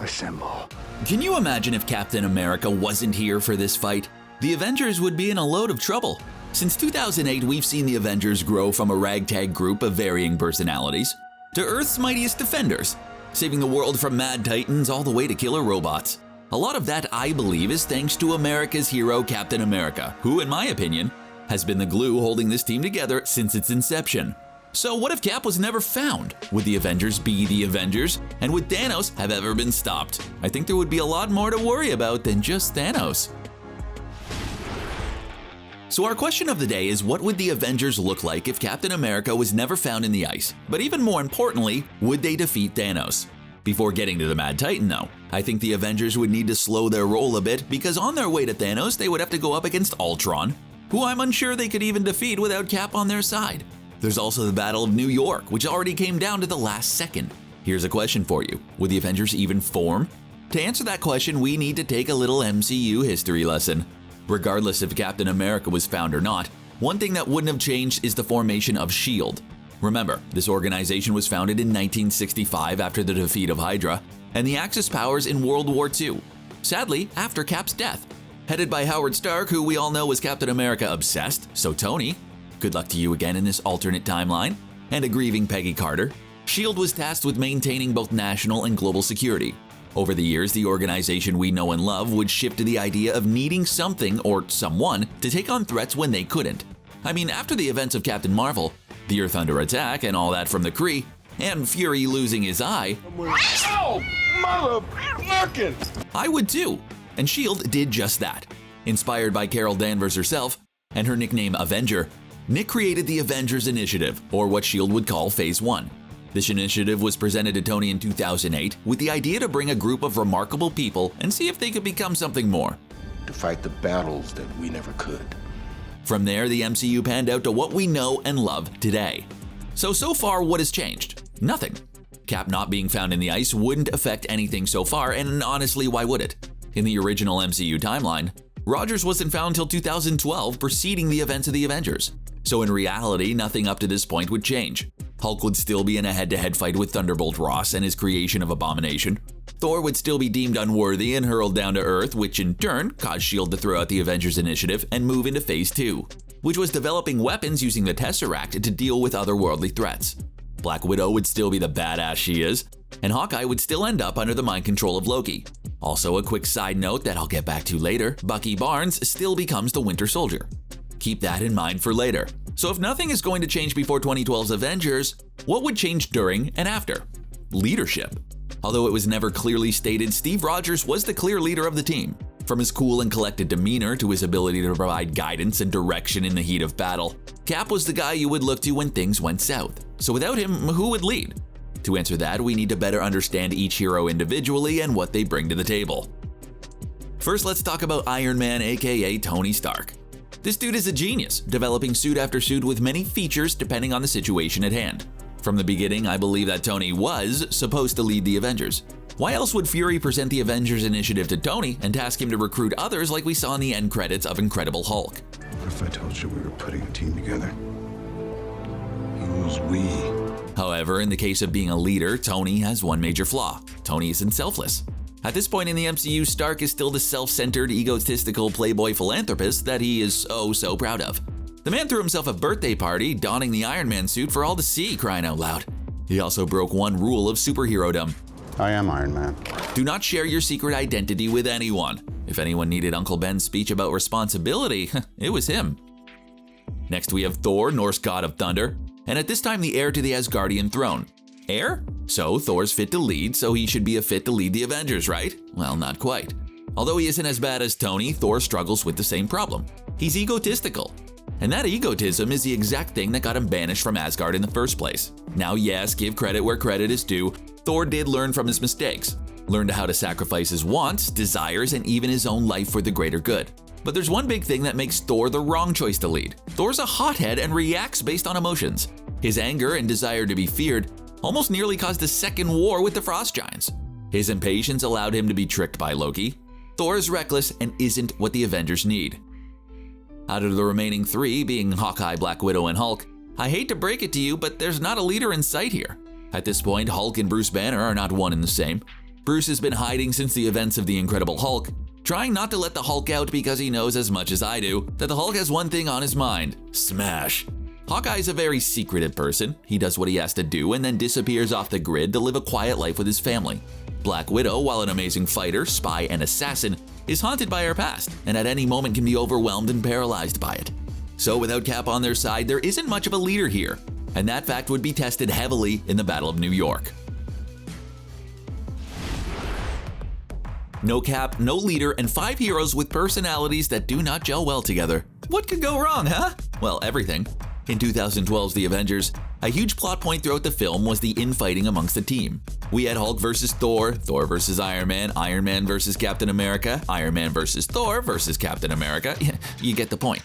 Assemble. Can you imagine if Captain America wasn't here for this fight? The Avengers would be in a load of trouble. Since 2008, we've seen the Avengers grow from a ragtag group of varying personalities to Earth's mightiest defenders, saving the world from mad titans all the way to killer robots. A lot of that, I believe, is thanks to America's hero Captain America, who, in my opinion, has been the glue holding this team together since its inception. So what if Cap was never found? Would the Avengers be the Avengers? And would Thanos have ever been stopped? I think there would be a lot more to worry about than just Thanos. So our question of the day is, what would the Avengers look like if Captain America was never found in the ice? But even more importantly, would they defeat Thanos? Before getting to the Mad Titan though, I think the Avengers would need to slow their roll a bit, because on their way to Thanos they would have to go up against Ultron, who I'm unsure they could even defeat without Cap on their side. There's also the Battle of New York, which already came down to the last second. Here's a question for you. Would the Avengers even form? To answer that question, we need to take a little MCU history lesson. Regardless if Captain America was found or not, one thing that wouldn't have changed is the formation of S.H.I.E.L.D. Remember, this organization was founded in 1965 after the defeat of Hydra and the Axis powers in World War II. Sadly, after Cap's death. Headed by Howard Stark, who we all know was Captain America obsessed, so Tony, good luck to you again in this alternate timeline, and a grieving Peggy Carter, S.H.I.E.L.D. was tasked with maintaining both national and global security. Over the years, the organization we know and love would shift to the idea of needing something or someone to take on threats when they couldn't. I mean, after the events of Captain Marvel, the Earth under attack and all that from the Kree, and Fury losing his eye, Oh, motherfucking! I would too. And S.H.I.E.L.D. did just that. Inspired by Carol Danvers herself and her nickname Avenger, Nick created the Avengers Initiative, or what S.H.I.E.L.D. would call Phase 1. This initiative was presented to Tony in 2008 with the idea to bring a group of remarkable people and see if they could become something more. To fight the battles that we never could. From there, the MCU panned out to what we know and love today. So far, what has changed? Nothing. Cap not being found in the ice wouldn't affect anything so far, and honestly, why would it? In the original MCU timeline, Rogers wasn't found until 2012, preceding the events of the Avengers. So in reality, nothing up to this point would change. Hulk would still be in a head-to-head fight with Thunderbolt Ross and his creation of Abomination. Thor would still be deemed unworthy and hurled down to Earth, which in turn caused S.H.I.E.L.D. to throw out the Avengers Initiative and move into Phase 2, which was developing weapons using the Tesseract to deal with otherworldly threats. Black Widow would still be the badass she is, and Hawkeye would still end up under the mind control of Loki. Also, a quick side note that I'll get back to later, Bucky Barnes still becomes the Winter Soldier. Keep that in mind for later. So if nothing is going to change before 2012's Avengers, what would change during and after? Leadership. Although it was never clearly stated, Steve Rogers was the clear leader of the team. From his cool and collected demeanor to his ability to provide guidance and direction in the heat of battle, Cap was the guy you would look to when things went south. So without him, who would lead? To answer that, we need to better understand each hero individually and what they bring to the table. First, let's talk about Iron Man, aka Tony Stark. This dude is a genius, developing suit after suit with many features depending on the situation at hand. From the beginning, I believe that Tony was supposed to lead the Avengers. Why else would Fury present the Avengers Initiative to Tony and task him to recruit others like we saw in the end credits of Incredible Hulk? What if I told you we were putting a team together? Who's we? However, in the case of being a leader, Tony has one major flaw. Tony isn't selfless. At this point in the MCU, Stark is still the self-centered, egotistical playboy philanthropist that he is oh so proud of. The man threw himself a birthday party, donning the Iron Man suit for all to see, crying out loud. He also broke one rule of superhero-dom. I am Iron Man. Do not share your secret identity with anyone. If anyone needed Uncle Ben's speech about responsibility, it was him. Next we have Thor, Norse god of thunder, and at this time the heir to the Asgardian throne. Heir? So Thor's fit to lead, so he should be fit to lead the Avengers, right? Well, not quite. Although he isn't as bad as Tony, Thor struggles with the same problem. He's egotistical. And that egotism is the exact thing that got him banished from Asgard in the first place. Now yes, give credit where credit is due, Thor did learn from his mistakes. Learned how to sacrifice his wants, desires, and even his own life for the greater good. But there's one big thing that makes Thor the wrong choice to lead. Thor's a hothead and reacts based on emotions. His anger and desire to be feared almost nearly caused a second war with the Frost Giants. His impatience allowed him to be tricked by Loki. Thor is reckless and isn't what the Avengers need. Out of the remaining three, being Hawkeye, Black Widow, and Hulk, I hate to break it to you, but there's not a leader in sight here. At this point, Hulk and Bruce Banner are not one and the same. Bruce has been hiding since the events of the Incredible Hulk, trying not to let the Hulk out because he knows as much as I do that the Hulk has one thing on his mind: smash. Hawkeye is a very secretive person. He does what he has to do and then disappears off the grid to live a quiet life with his family. Black Widow, while an amazing fighter, spy, and assassin, is haunted by her past and at any moment can be overwhelmed and paralyzed by it. So without Cap on their side, there isn't much of a leader here, and that fact would be tested heavily in the Battle of New York. No Cap, no leader, and 5 heroes with personalities that do not gel well together. What could go wrong, huh? Well, everything. In 2012's The Avengers, a huge plot point throughout the film was the infighting amongst the team. We had Hulk versus Thor, Thor versus Iron Man versus Captain America, Iron Man versus Thor versus Captain America. You get the point.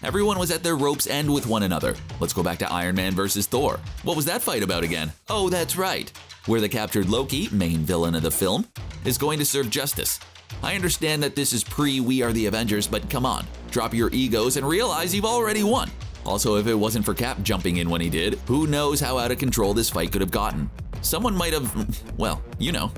Everyone was at their rope's end with one another. Let's go back to Iron Man versus Thor. What was that fight about again? Oh, that's right. Where the captured Loki, main villain of the film, is going to serve justice. I understand that this is pre-We Are the Avengers, but come on, drop your egos and realize you've already won. Also, if it wasn't for Cap jumping in when he did, who knows how out of control this fight could have gotten. Someone might have, well, you know.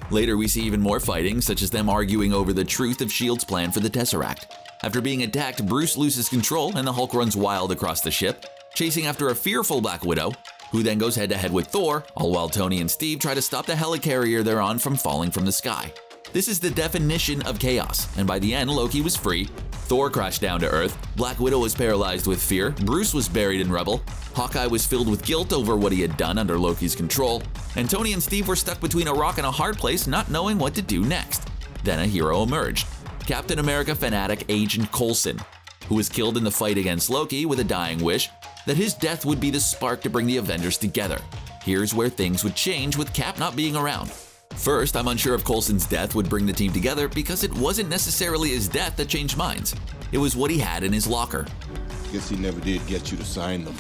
Later we see even more fighting, such as them arguing over the truth of S.H.I.E.L.D.'s plan for the Tesseract. After being attacked, Bruce loses control and the Hulk runs wild across the ship, chasing after a fearful Black Widow, who then goes head-to-head with Thor, all while Tony and Steve try to stop the helicarrier they're on from falling from the sky. This is the definition of chaos, and by the end, Loki was free, Thor crashed down to Earth, Black Widow was paralyzed with fear, Bruce was buried in rubble, Hawkeye was filled with guilt over what he had done under Loki's control, and Tony and Steve were stuck between a rock and a hard place, not knowing what to do next. Then a hero emerged: Captain America fanatic Agent Coulson, who was killed in the fight against Loki with a dying wish that his death would be the spark to bring the Avengers together. Here's where things would change with Cap not being around. First, I'm unsure if Coulson's death would bring the team together because it wasn't necessarily his death that changed minds. It was what he had in his locker. Guess he never did get you to sign them.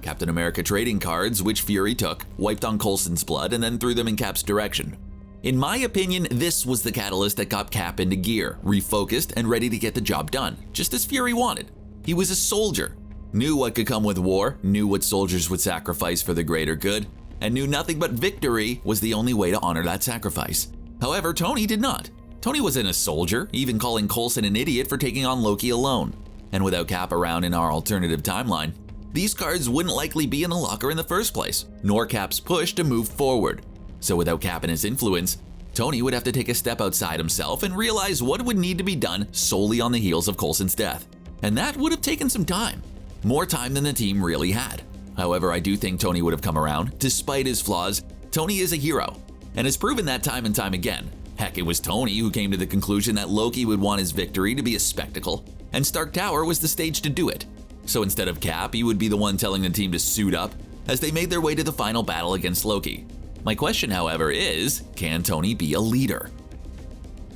Captain America trading cards, which Fury took, wiped on Coulson's blood, and then threw them in Cap's direction. In my opinion, this was the catalyst that got Cap into gear, refocused, and ready to get the job done, just as Fury wanted. He was a soldier, knew what could come with war, knew what soldiers would sacrifice for the greater good, and knew nothing but victory was the only way to honor that sacrifice. However, Tony did not. Tony wasn't a soldier, even calling Coulson an idiot for taking on Loki alone. And without Cap around in our alternative timeline, these cards wouldn't likely be in the locker in the first place, nor Cap's push to move forward. So without Cap and his influence, Tony would have to take a step outside himself and realize what would need to be done solely on the heels of Coulson's death. And that would have taken some time. More time than the team really had. However, I do think Tony would have come around. Despite his flaws, Tony is a hero, and has proven that time and time again. Heck, it was Tony who came to the conclusion that Loki would want his victory to be a spectacle, and Stark Tower was the stage to do it. So instead of Cap, he would be the one telling the team to suit up as they made their way to the final battle against Loki. My question, however, is, can Tony be a leader?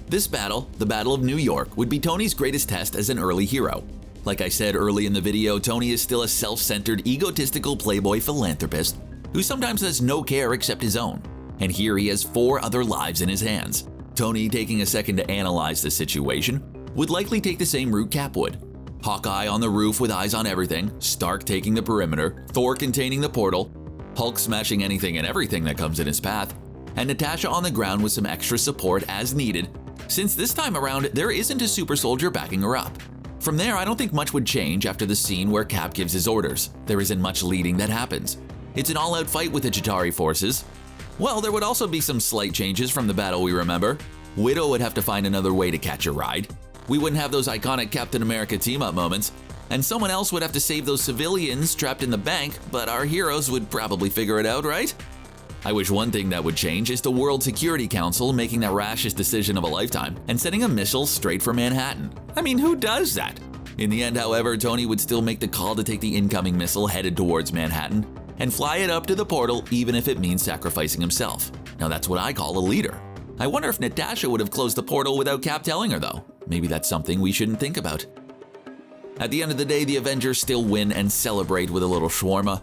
This battle, the Battle of New York, would be Tony's greatest test as an early hero. Like I said early in the video, Tony is still a self-centered, egotistical playboy philanthropist who sometimes has no care except his own. And here he has 4 other lives in his hands. Tony, taking a second to analyze the situation, would likely take the same route Cap would. Hawkeye on the roof with eyes on everything, Stark taking the perimeter, Thor containing the portal, Hulk smashing anything and everything that comes in his path, and Natasha on the ground with some extra support as needed, since this time around there isn't a super soldier backing her up. From there, I don't think much would change after the scene where Cap gives his orders. There isn't much leading that happens. It's an all-out fight with the Chitauri forces. Well, there would also be some slight changes from the battle we remember. Widow would have to find another way to catch a ride. We wouldn't have those iconic Captain America team-up moments. And someone else would have to save those civilians trapped in the bank, but our heroes would probably figure it out, right? I wish one thing that would change is the World Security Council making the rashest decision of a lifetime and sending a missile straight for Manhattan. I mean, who does that? In the end, however, Tony would still make the call to take the incoming missile headed towards Manhattan and fly it up to the portal even if it means sacrificing himself. Now that's what I call a leader. I wonder if Natasha would have closed the portal without Cap telling her though. Maybe that's something we shouldn't think about. At the end of the day, the Avengers still win and celebrate with a little shawarma,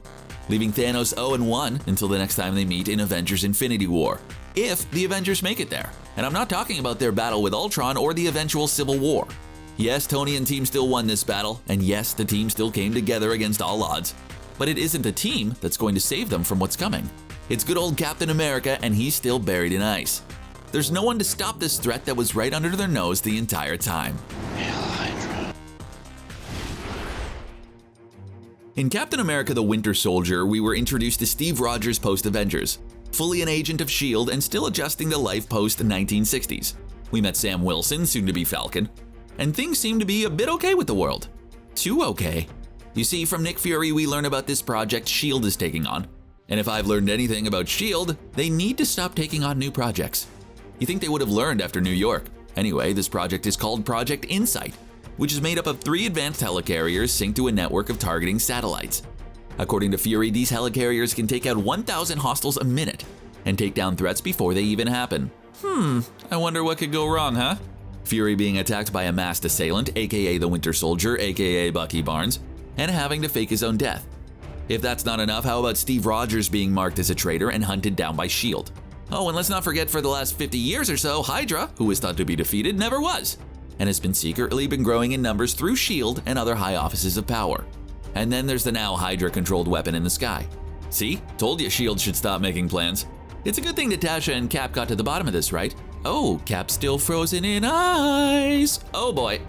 leaving Thanos 0-1 until the next time they meet in Avengers Infinity War, if the Avengers make it there. And I'm not talking about their battle with Ultron or the eventual Civil War. Yes, Tony and team still won this battle, and yes, the team still came together against all odds, but it isn't the team that's going to save them from what's coming. It's good old Captain America, and he's still buried in ice. There's no one to stop this threat that was right under their nose the entire time. In Captain America the Winter Soldier, we were introduced to Steve Rogers post-Avengers, fully an agent of S.H.I.E.L.D. and still adjusting to life post-1960s. We met Sam Wilson, soon to be Falcon, and things seemed to be a bit okay with the world. Too okay. You see, from Nick Fury we learn about this project S.H.I.E.L.D. is taking on. And if I've learned anything about S.H.I.E.L.D., they need to stop taking on new projects. You think they would have learned after New York. Anyway, this project is called Project Insight, which is made up of 3 advanced helicarriers synced to a network of targeting satellites. According to Fury, these helicarriers can take out 1,000 hostiles a minute and take down threats before they even happen. I wonder what could go wrong, huh? Fury being attacked by a masked assailant, aka the Winter Soldier, aka Bucky Barnes, and having to fake his own death. If that's not enough, how about Steve Rogers being marked as a traitor and hunted down by S.H.I.E.L.D.? Oh, and let's not forget, for the last 50 years or so, Hydra, who was thought to be defeated, never was, and has been secretly growing in numbers through S.H.I.E.L.D. and other high offices of power. And then there's the now Hydra-controlled weapon in the sky. See? Told you S.H.I.E.L.D. should stop making plans. It's a good thing Natasha and Cap got to the bottom of this, right? Oh, Cap's still frozen in ice. Oh boy.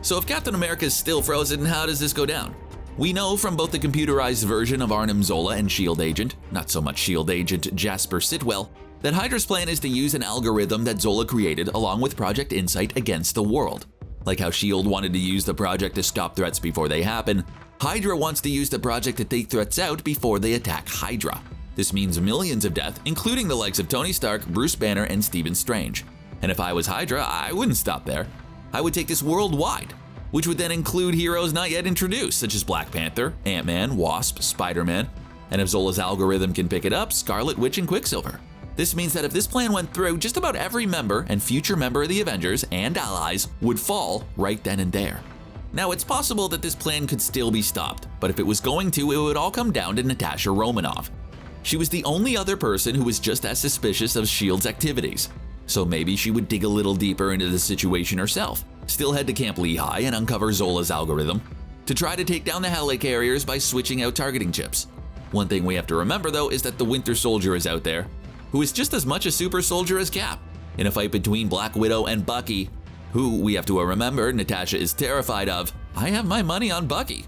So if Captain America is still frozen, how does this go down? We know from both the computerized version of Arnim Zola and S.H.I.E.L.D. agent, not so much S.H.I.E.L.D. agent Jasper Sitwell, that Hydra's plan is to use an algorithm that Zola created along with Project Insight against the world. Like how S.H.I.E.L.D. wanted to use the project to stop threats before they happen, Hydra wants to use the project to take threats out before they attack Hydra. This means millions of death, including the likes of Tony Stark, Bruce Banner, and Stephen Strange. And if I was Hydra, I wouldn't stop there. I would take this worldwide, which would then include heroes not yet introduced, such as Black Panther, Ant-Man, Wasp, Spider-Man, and if Zola's algorithm can pick it up, Scarlet Witch and Quicksilver. This means that if this plan went through, just about every member and future member of the Avengers and allies would fall right then and there. Now, it's possible that this plan could still be stopped, but if it was going to, it would all come down to Natasha Romanoff. She was the only other person who was just as suspicious of S.H.I.E.L.D.'s activities, so maybe she would dig a little deeper into the situation herself, still head to Camp Lehigh and uncover Zola's algorithm, to try to take down the helicarriers by switching out targeting chips. One thing we have to remember though is that the Winter Soldier is out there, who is just as much a super soldier as Cap, in a fight between Black Widow and Bucky, who we have to remember Natasha is terrified of. I have my money on Bucky.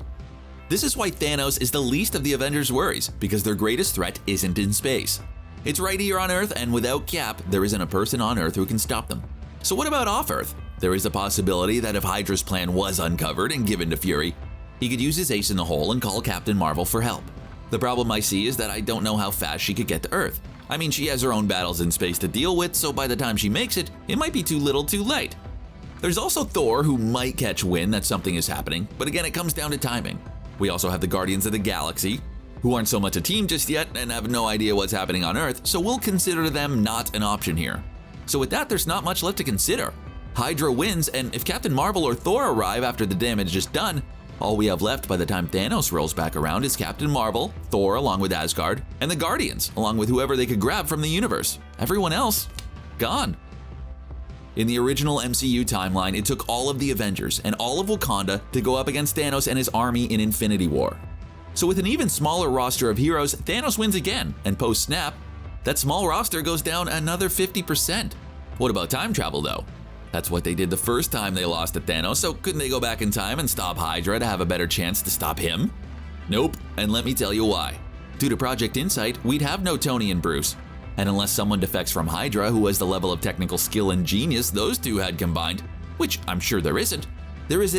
This is why Thanos is the least of the Avengers' worries, because their greatest threat isn't in space. It's right here on Earth, and without Cap, there isn't a person on Earth who can stop them. So what about off-Earth? There is a possibility that if Hydra's plan was uncovered and given to Fury, he could use his ace in the hole and call Captain Marvel for help. The problem I see is that I don't know how fast she could get to Earth. I mean, she has her own battles in space to deal with, so by the time she makes it, it might be too little too late. There's also Thor, who might catch wind that something is happening, but again, it comes down to timing. We also have the Guardians of the Galaxy, who aren't so much a team just yet and have no idea what's happening on Earth, so we'll consider them not an option here. So with that, there's not much left to consider. Hydra wins, and if Captain Marvel or Thor arrive after the damage is done, all we have left by the time Thanos rolls back around is Captain Marvel, Thor along with Asgard, and the Guardians along with whoever they could grab from the universe. Everyone else, gone. In the original MCU timeline, it took all of the Avengers and all of Wakanda to go up against Thanos and his army in Infinity War. So with an even smaller roster of heroes, Thanos wins again, and post-snap, that small roster goes down another 50%. What about time travel though? That's what they did the first time they lost to Thanos, so couldn't they go back in time and stop Hydra to have a better chance to stop him? Nope, and let me tell you why. Due to Project Insight, we'd have no Tony and Bruce. And unless someone defects from Hydra who has the level of technical skill and genius those two had combined, which I'm sure there isn't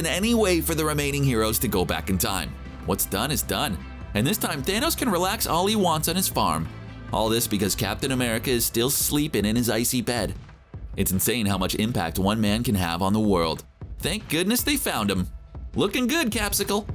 any way for the remaining heroes to go back in time. What's done is done, and this time Thanos can relax all he wants on his farm. All this because Captain America is still sleeping in his icy bed. It's insane how much impact one man can have on the world. Thank goodness they found him. Looking good, Capcicle.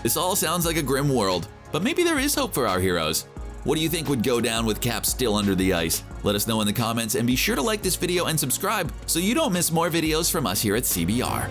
This all sounds like a grim world, but maybe there is hope for our heroes. What do you think would go down with Cap still under the ice? Let us know in the comments, and be sure to like this video and subscribe so you don't miss more videos from us here at CBR.